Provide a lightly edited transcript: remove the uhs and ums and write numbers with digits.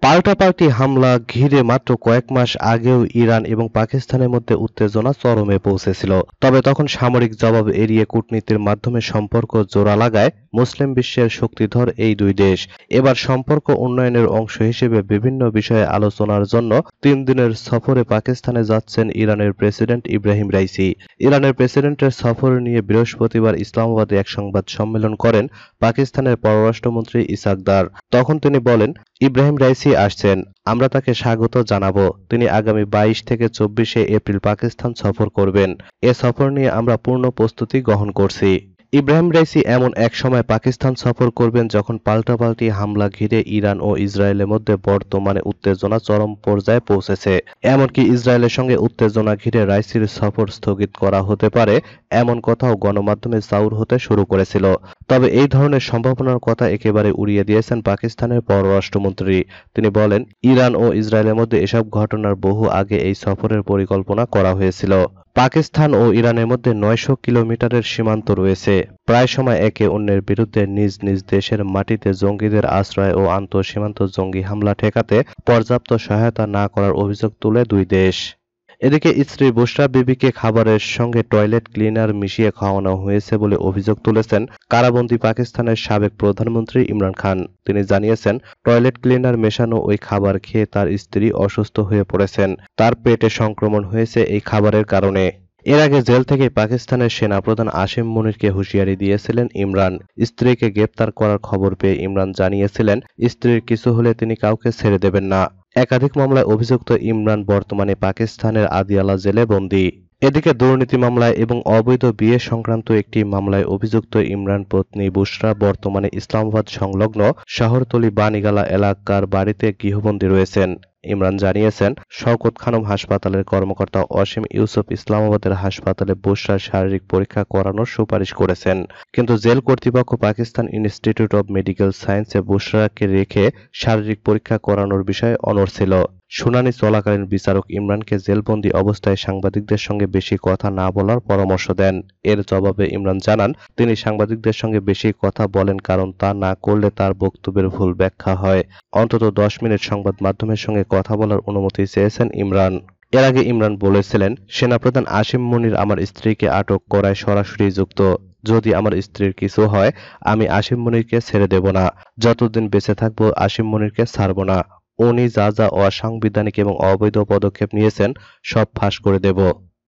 পাল্টাপাল্টি হামলা ঘিরে মাত্র কয়েক মাস আগেও ইরান এবং পাকিস্তানের মধ্যে উত্তেজনা চরমে পৌঁছেছিল। তবে তখন সামরিক জবাব এড়িয়ে কূটনীতির মাধ্যমে সম্পর্ক জোড়া লাগায় মুসলিম বিশ্বের শক্তিধর এই দুই দেশ। এবার সম্পর্ক উন্নয়নের অংশ হিসেবে বিভিন্ন বিষয়ে আলোচনার জন্য ৩ দিনের সফরে পাকিস্তানে যাচ্ছেন ইরানের প্রেসিডেন্ট ইব্রাহিম রাইসি। ইরানের প্রেসিডেন্টের সফর নিয়ে বৃহস্পতিবার ইসলামাবাদে এক সংবাদ সম্মেলন করেন পাকিস্তানের পররাষ্ট্রমন্ত্রী ইসহাক দার। তখন তিনি বলেন, ইব্রাহিম রাইসি আসছেন, আমরা তাকে স্বাগত জানাবো। তিনি আগামী ২২ থেকে ২৪শে এপ্রিল পাকিস্তান সফর করবেন। এ সফর নিয়ে আমরা পূর্ণ প্রস্তুতি গ্রহণ করছি। ইব্রাহিম রাইসি এমন এক সময় পাকিস্তান সফর করবেন যখন পাল্টাপাল্টি হামলা ঘিরে ইরান ও ইসরায়েলের মধ্যে বর্তমানে উত্তেজনা চরম পর্যায়ে পৌঁছেছে। এমনকি ইসরায়েলের সঙ্গে উত্তেজনা ঘিরে রাইসির সফর স্থগিত করা হতে পারে, এমন কথাও গণমাধ্যমে চাউর হতে শুরু করেছিল। তবে এই ধরনের সম্ভাবনার কথা একেবারে উড়িয়ে দিয়েছেন পাকিস্তানের পররাষ্ট্রমন্ত্রী। তিনি বলেন, ইরান ও ইসরায়েলের মধ্যে এসব ঘটনার বহু আগে এই সফরের পরিকল্পনা করা হয়েছিল। পাকিস্তান ও ইরানের মধ্যে ৯০০ কিলোমিটারের সীমান্ত রয়েছে। প্রায় সময় একে অন্যের বিরুদ্ধে নিজ নিজ দেশের মাটিতে জঙ্গিদের আশ্রয় ও আন্তঃসীমান্ত জঙ্গি হামলা ঠেকাতে পর্যাপ্ত সহায়তা না করার অভিযোগ তুলে দুই দেশ। এদিকে স্ত্রী বুশরা বিবিকে খাবারের সঙ্গে টয়লেট ক্লিনার মিশিয়ে খাওয়ানো হয়েছে বলে অভিযোগ তুলেছেন কারাবন্দী পাকিস্তানের সাবেক প্রধানমন্ত্রী ইমরান খান। তিনি জানিয়েছেন, টয়লেট ক্লিনার মেশানো ওই খাবার খেয়ে তার স্ত্রী অসুস্থ হয়ে পড়েছেন। তার পেটে সংক্রমণ হয়েছে এই খাবারের কারণে। এর আগে জেল থেকে পাকিস্তানের সেনাপ্রধান আসিম মুনিরকে হুঁশিয়ারি দিয়েছিলেন ইমরান। স্ত্রীকে গ্রেপ্তার করার খবর পেয়ে ইমরান জানিয়েছিলেন, স্ত্রীর কিছু হলে তিনি কাউকে ছেড়ে দেবেন না। একাধিক মামলায় অভিযুক্ত ইমরান বর্তমানে পাকিস্তানের আদিয়ালা জেলে বন্দী। এদিকে দুর্নীতি মামলায় এবং অবৈধ বিয়ে সংক্রান্ত একটি মামলায় অভিযুক্ত ইমরান পত্নী বুশরা বর্তমানে ইসলামাবাদ সংলগ্ন শহরতলি বানিগালা এলাকার বাড়িতে গৃহবন্দী রয়েছেন। ইমরান জানিয়েছেন, শওকত খানম হাসপাতালের কর্মকর্তা অসীম ইউসুফ ইসলামাবাদের হাসপাতালে বুশরার শারীরিক পরীক্ষা করানোর সুপারিশ করেছেন। কিন্তু জেল কর্তৃপক্ষ পাকিস্তান ইনস্টিটিউট অব মেডিকেল সায়েন্সে বুশরাকে রেখে শারীরিক পরীক্ষা করানোর বিষয়ে অনড় ছিল। শুনানি চলাকালীন বিচারক ইমরানকে জেলবন্দি অবস্থায় সাংবাদিকদের সঙ্গে বেশি কথা না বলার পরামর্শ দেন। এর জবাবে ইমরান জানান, তিনি সাংবাদিকদের সঙ্গে বেশি কথা বলেন কারণ তা না করলে তার বক্তব্যের ভুল ব্যাখ্যা হয়। অন্তত ১০ মিনিট সংবাদ মাধ্যমের সঙ্গে কথা বলার অনুমতি চেয়েছেন ইমরান। এর আগে ইমরান বলেছিলেন, সেনাপ্রধান আসিম মুনির আমার স্ত্রীকে আটক করায় সরাসরি যুক্ত। যদি আমার স্ত্রীর কিছু হয়, আমি আসিম মুনিরকে ছেড়ে দেব না। যতদিন বেঁচে থাকবো আসিম মুনিরকে ছাড়ব না। উনি যা যা অসাংবিধানিক এবং অবৈধ পদক্ষেপ নিয়েছেন সব ফাঁস করে দেব।